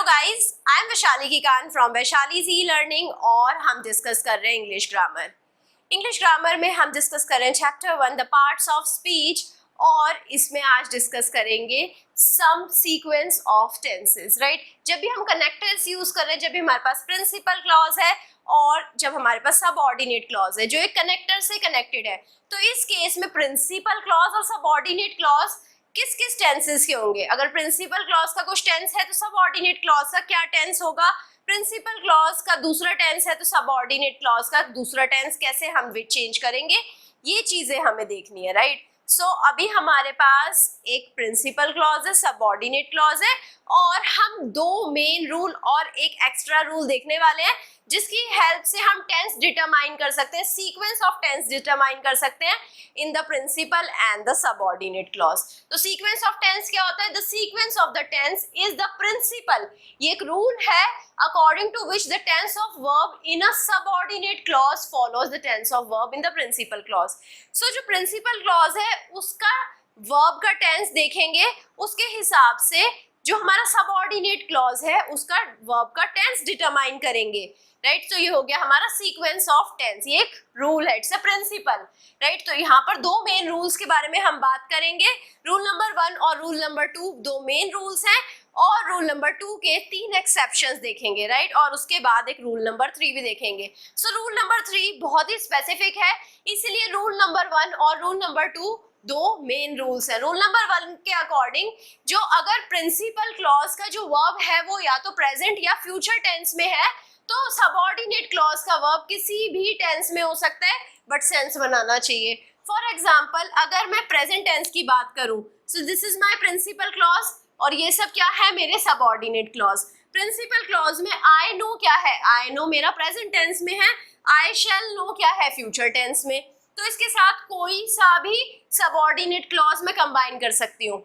Guys, I am Vaishali Kikan from Vaishali's e learning और हम discuss कर रहे हैं इंग्लिश ग्रामर। इंग्लिश ग्रामर में हम डिस्कस कर रहे हैं chapter 1 the parts of speech और इसमें आज डिस्कस करेंगे सम सीक्वेंस ऑफ टेंसेस। राइट, जब भी हम कनेक्टर्स यूज कर रहे हैं, जब भी हमारे पास प्रिंसिपल क्लॉज है और जब हमारे पास सबऑर्डिनेट क्लॉज है जो एक कनेक्टर से कनेक्टेड है, तो इस केस में प्रिंसिपल क्लॉज और सबऑर्डिनेट क्लॉज किस किस टेंसेस के होंगे। अगर प्रिंसिपल क्लॉज का कुछ टेंस है तो सबऑर्डिनेट क्लॉज का क्या टेंस होगा, प्रिंसिपल क्लॉज का दूसरा टेंस है तो सबऑर्डिनेट क्लॉज का दूसरा टेंस कैसे हम चेंज करेंगे, ये चीजें हमें देखनी है। राइट, सो अभी हमारे पास एक प्रिंसिपल क्लॉज है, सबऑर्डिनेट क्लॉज है और हम दो मेन रूल और एक एक्स्ट्रा रूल देखने वाले हैं जिसकी हेल्प से हम टेंस डिटरमाइन कर सकते हैं, सीक्वेंस ऑफ टेंस डिटरमाइन कर सकते हैं in the principal and the subordinate clause. तो सीक्वेंस ऑफ टेंस क्या होता है? The sequence of the tense is the principal. ये एक रूल है according to which the tense of verb in a subordinate clause follows the tense of verb in the principal clause. So जो principal clause है उसका verb का tense देखेंगे, उसके हिसाब से जो हमारा सबऑर्डिनेट क्लॉज है उसका वर्ब का टेंस डिटरमाइन करेंगे। राइट, तो ये हो गया हमारा सीक्वेंस ऑफ टेंस, ये एक रूल है, इट्स अ प्रिंसिपल। राइट, तो यहाँ पर दो मेन रूल्स के बारे में हम बात करेंगे। रूल नंबर 1 और रूल नंबर 2 दो मेन रूल्स हैं और रूल नंबर 2 के 3 एक्सेप्शंस देखेंगे। राइट, और उसके बाद एक रूल नंबर 3 भी देखेंगे। सो रूल नंबर 3 बहुत ही स्पेसिफिक है, इसलिए रूल नंबर 1 और रूल नंबर 2 दो मेन रूल्स हैं। रूल नंबर 1 के अकॉर्डिंग जो अगर प्रिंसिपल क्लॉज का जो वर्ब है वो या तो प्रेजेंट या फ्यूचर टेंस में है तो सबऑर्डिनेट क्लॉज का वर्ब किसी भी टेंस में हो सकता है बट सेंस बनाना चाहिए। फॉर एग्जांपल अगर मैं प्रेजेंट टेंस की बात करूं, so this is my principal clause और ये सब क्या है? मेरे सबऑर्डिनेट क्लॉज। प्रिंसिपल क्लॉज में आई नो क्या है? आई नो मेरा प्रेजेंट टेंस में है, आई शैल नो क्या है? फ्यूचर टेंस में। तो इसके साथ कोई सा भी सबऑर्डिनेट क्लॉज में कंबाइन कर सकती हूँ।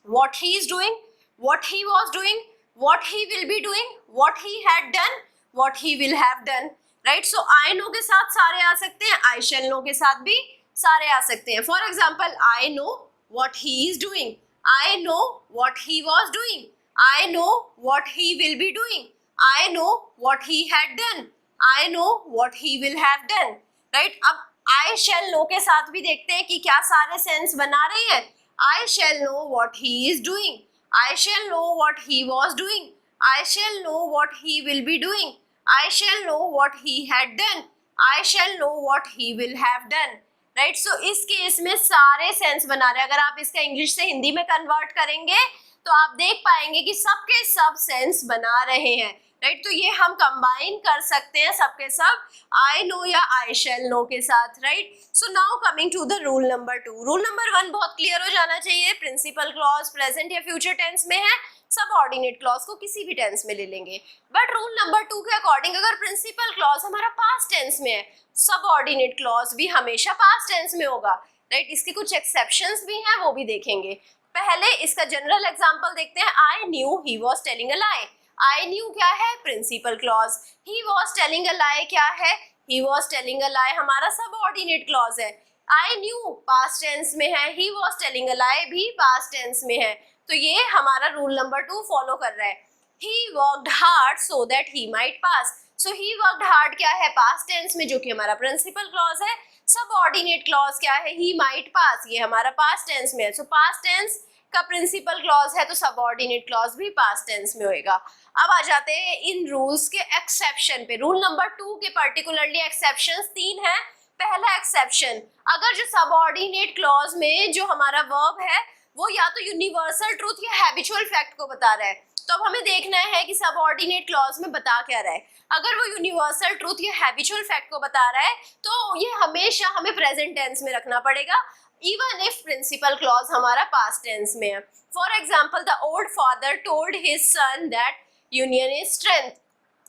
What he is doing, what he was doing, what he will be doing, what he had done, what he will have done. right, so I know के साथ सारे आ सकते हैं, I shall know के साथ भी सारे आ सकते हैं। for example I know what he is doing, I know what he was doing, I know what he will be doing, I know what he had done, I know what he will have done. right, अब I shall know के साथ भी देखते हैं कि क्या सारे sense बना रहे हैं। I shall know what he is doing, I shall know what he was doing, I shall know what he will be doing, I shall know what he had done, I shall know what he will have done. Right, so इस case में सारे sense बना रहे हैं। अगर आप इसका English से हिंदी में कन्वर्ट करेंगे तो आप देख पाएंगे कि सबके सब सेंस बना रहे हैं। राइट, तो ये हम कंबाइन कर सकते हैं सबके सब आई नो या आई शैल नो के साथ। Right, so now coming to the rule number 2। Rule number 1 बहुत क्लियर हो जाना चाहिए, प्रिंसिपल क्लॉज प्रेजेंट या फ्यूचर टेंस में है, सबऑर्डिनेट क्लॉज को किसी भी टेंस में ले लेंगे। बट रूल नंबर 2 के अकॉर्डिंग अगर प्रिंसिपल क्लॉज हमारा पास्ट टेंस में है, सबऑर्डिनेट क्लॉज भी हमेशा पास्ट टेंस में होगा। राइट, इसके कुछ एक्सेप्शंस भी हैं, वो भी देखेंगे। पहले इसका जनरल एग्जांपल देखते हैं। I knew he was telling a lie. I knew क्या है? Principal clause. He was telling a lie क्या है? ही वाज टेलिंग अ लाई हमारा सबऑर्डिनेट क्लॉज है। आई न्यू पास्ट टेंस में है, ही वाज टेलिंग अ लाई भी पास्ट टेंस में है, तो ये हमारा रूल नंबर 2 फॉलो कर रहा है। He worked hard so that he might pass. So he worked hard क्या है? पास्ट टेंस में, जो कि हमारा प्रिंसिपल क्लॉज है। सबऑर्डिनेट क्लॉज क्या है? He might pass, ये हमारा पास्ट टेंस में है। सो पास्ट टेंस का प्रिंसिपल क्लॉज है तो सबऑर्डिनेट क्लॉज भी पास्ट टेंस में होएगा। अब आ जाते हैं इन रूल्स के एक्सेप्शन पे। रूल नंबर 2 के पर्टिकुलरली एक्सेप्शंस 3 है। पहला एक्सेप्शन, अगर जो सबऑर्डिनेट क्लॉज में जो हमारा वर्ब है वो या तो यूनिवर्सल ट्रूथ या हैबिचुअल फैक्ट को बता रहा है, तो अब हमें देखना है कि सबऑर्डिनेट क्लॉज में बता क्या रहा है। अगर वो यूनिवर्सल ट्रूथ या हैबिचुअल फैक्ट को बता रहा है तो ये हमेशा हमें प्रेजेंट टेंस में रखना पड़ेगा, इवन इफ प्रिंसिपल क्लॉज हमारा पास्ट टेंस में है। For example the old father told his son that union is strength.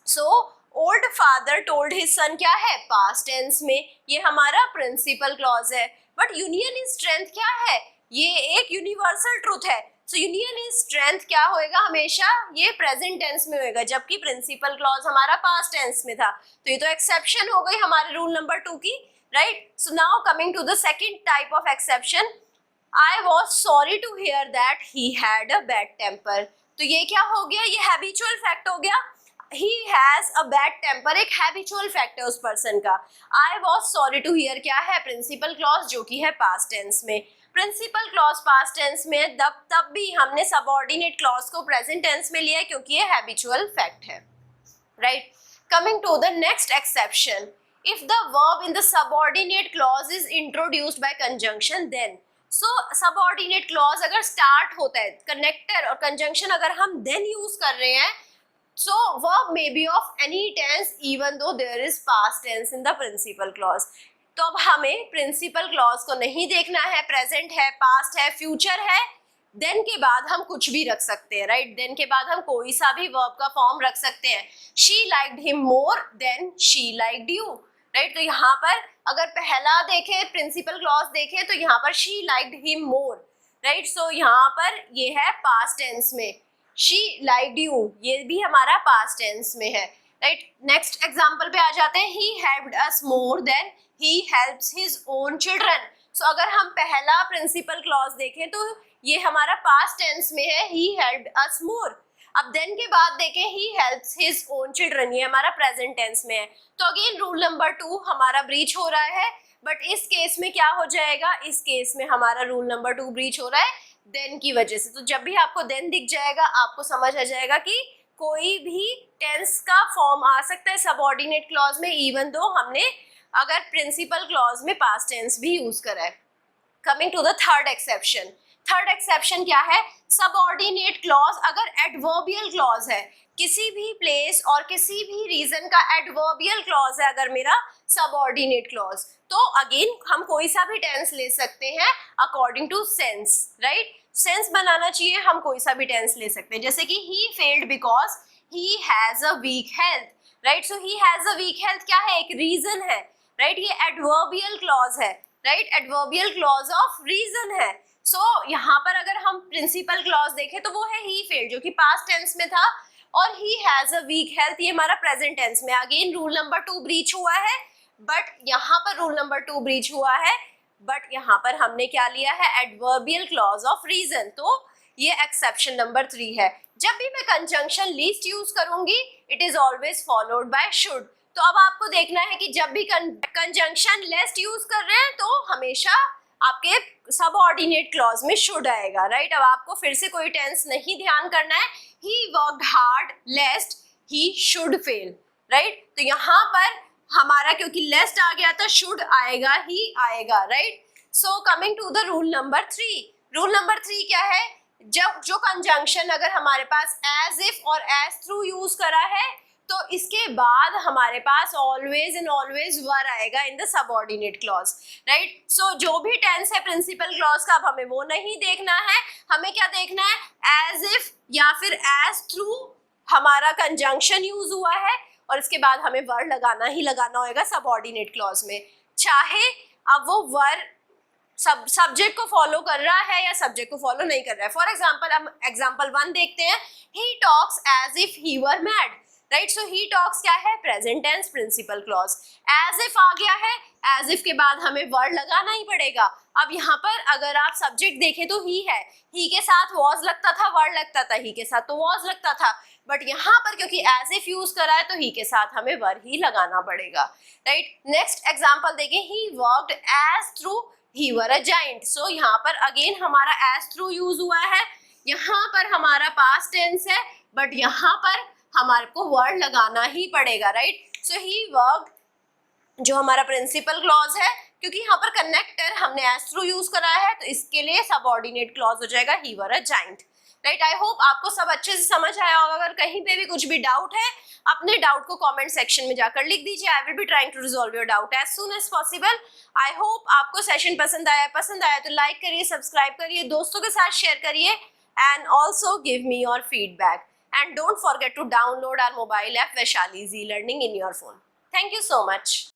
So old father told his son क्या है? पास्ट टेंस में, ये हमारा प्रिंसिपल क्लॉज है। बट यूनियन इज स्ट्रेंथ क्या है? ये एक यूनिवर्सल ट्रूथ है। सो यूनियन इज स्ट्रेंथ क्या होएगा? हमेशा ये प्रेजेंट टेंस में होएगा, जबकि प्रिंसिपल क्लॉज हमारा पास्ट टेंस में था। तो ये तो एक्सेप्शन हो गई हमारे रूल नंबर 2 की। Right, so now coming to the second type of exception, I was sorry to hear that he had a bad temper. तो ये क्या हो गया, ये हैबिचुअल फैक्ट हो गया. He has a bad temper, एक हैबिचुअल फैक्ट है उस पर्सन का. I was sorry to hear क्या है, प्रिंसिपल क्लॉज जो कि है पास्ट टेंस में. प्रिंसिपल क्लॉज पास्ट टेंस में तब भी हमने सबऑर्डिनेट क्लॉज को प्रेजेंट टेंस में लिया है क्योंकि ये हैबिचुअल फैक्ट है, right. Coming to the next exception, if the verb in the subordinate clause is introduced by conjunction then. so subordinate clause अगर start होता है, connector और conjunction अगर हम then use कर रहे हैं, so verb may be of any tense even though there is past tense in the principal clause. तो अब हमें principal clause को नहीं देखना है, present है, past है, future है, देन के बाद हम कुछ भी रख सकते हैं, राइट. देन के बाद हम कोई सा भी वर्ब का फॉर्म रख सकते हैं. She liked him more than she liked you, right. तो यहाँ पर अगर पहला देखें, प्रिंसिपल क्लॉज देखें, तो यहाँ पर she liked him more, right. So यहाँ पर ये है पास्ट टेंस में. शी लाइक्ड यू ये भी हमारा पास्ट टेंस में है, राइट. नेक्स्ट एग्जांपल पे आ जाते हैं. He helped us more than he helps his own children. So अगर हम पहला प्रिंसिपल क्लॉज देखें तो ये हमारा पास्ट टेंस में है, ही हेल्प्ड अस मोर. अब देन के बाद देखें, ही हेल्प्स हिज ओन चिल्ड्रन, ये हमारा प्रेजेंट टेंस में है. तो अगेन रूल नंबर 2 हमारा ब्रीच हो रहा है, बट इस केस में क्या हो जाएगा, इस केस में हमारा रूल नंबर 2 ब्रीच हो रहा है देन की वजह से. तो जब भी आपको देन दिख जाएगा आपको समझ आ जाएगा कि कोई भी टेंस का फॉर्म आ सकता है सबऑर्डिनेट क्लॉज में, इवन दो हमने अगर प्रिंसिपल क्लॉज में पास्ट टेंस भी यूज करा है. Coming to the third exception. Third exception क्या है, सबऑर्डिनेट क्लॉज अगर एडवर्बियल क्लॉज है, किसी भी प्लेस और किसी भी रीजन का एडवर्बियल क्लॉज है अगर मेरा सबऑर्डिनेट क्लॉज, तो अगेन हम कोई सा भी टेंस ले सकते हैं according to sense, right. Sense बनाना चाहिए, हम कोई सा भी टेंस ले सकते हैं. जैसे कि he failed because he has a weak health, right. So he has a weak health क्या है, एक रीजन है, राइट. ये एडवर्बियल क्लॉज है, right. Adverbial clause of reason है. सो यहाँ पर अगर हम प्रिंसिपल क्लॉज देखें तो वो है ही फेल्ड जो कि पास्ट टेंस में था, और he has a weak health ये हमारा प्रेजेंट टेंस में. अगेन रूल नंबर 2 ब्रीच हुआ है, बट यहाँ पर रूल नंबर 2 ब्रीच हुआ है, बट यहाँ पर हमने क्या लिया है, एडवर्बियल क्लॉज ऑफ रीजन. तो ये एक्सेप्शन नंबर 3 है. जब भी मैं कंजंक्शन लीस्ट यूज करूंगी it is always followed by should. तो अब आपको देखना है कि जब भी कंजंक्शन लेस्ट यूज कर रहे हैं तो हमेशा आपके सबऑर्डिनेट क्लॉज में शुड आएगा, राइट. अब आपको फिर से कोई टेंस नहीं ध्यान करना है. He worked hard लेस्ट he should fail, right. तो यहाँ पर हमारा क्योंकि लेस्ट आ गया था शुड आएगा ही आएगा, right. So coming to the rule number 3. Rule number 3 क्या है, जब जो कंजंक्शन अगर हमारे पास एज इफ और एज थ्रू यूज करा है तो इसके बाद हमारे पास ऑलवेज एंड ऑलवेज वर आएगा in the subordinate clause, right. So जो भी टेंस है प्रिंसिपल क्लॉज का अब हमें वो नहीं देखना है, हमें क्या देखना है, एज इफ या फिर एज थ्रू हमारा कंजंक्शन यूज हुआ है और इसके बाद हमें वर लगाना ही लगाना होगा सबऑर्डिनेट क्लॉज में, चाहे अब वो वर सब्जेक्ट को फॉलो कर रहा है या सब्जेक्ट को फॉलो नहीं कर रहा है. फॉर एग्जाम्पल हम एग्जाम्पल 1 देखते हैं. He talks as if he were mad, right. So he talks क्या है, present tense principal clause. As if आ गया है, एज इफ के बाद हमें वर्ड लगाना ही पड़ेगा. अब यहाँ पर अगर आप सब्जेक्ट देखें तो ही है, ही के साथ वॉज लगता था, वर्ड लगता था, ही के साथ तो वॉज लगता था, बट यहाँ पर क्योंकि एज इफ यूज करा है तो ही के साथ हमें वर ही लगाना पड़ेगा, राइट. नेक्स्ट एग्जाम्पल देखें. He worked as through he were a giant. So यहाँ पर अगेन हमारा एज थ्रू यूज हुआ है, यहाँ पर हमारा पास्ट टेंस है, बट यहाँ पर हमारे को वर्ड लगाना ही पड़ेगा, राइट. सो ही वर्कड जो हमारा प्रिंसिपल क्लॉज है, क्योंकि यहाँ पर कनेक्टर हमने एज थ्रू यूज करा है तो इसके लिए सबऑर्डिनेट क्लॉज हो जाएगा he were a giant, right. I hope आपको सब अच्छे से समझ आया होगा. अगर कहीं पे भी कुछ भी डाउट है अपने डाउट को कमेंट सेक्शन में जाकर लिख दीजिए. I will be trying to resolve your doubt as soon as possible. I hope आपको सेशन पसंद आया तो लाइक करिए, सब्सक्राइब करिए, दोस्तों के साथ शेयर करिए and also give me your feedback. And don't forget to download our mobile app Vaishali Z Learning in your phone. Thank you so much.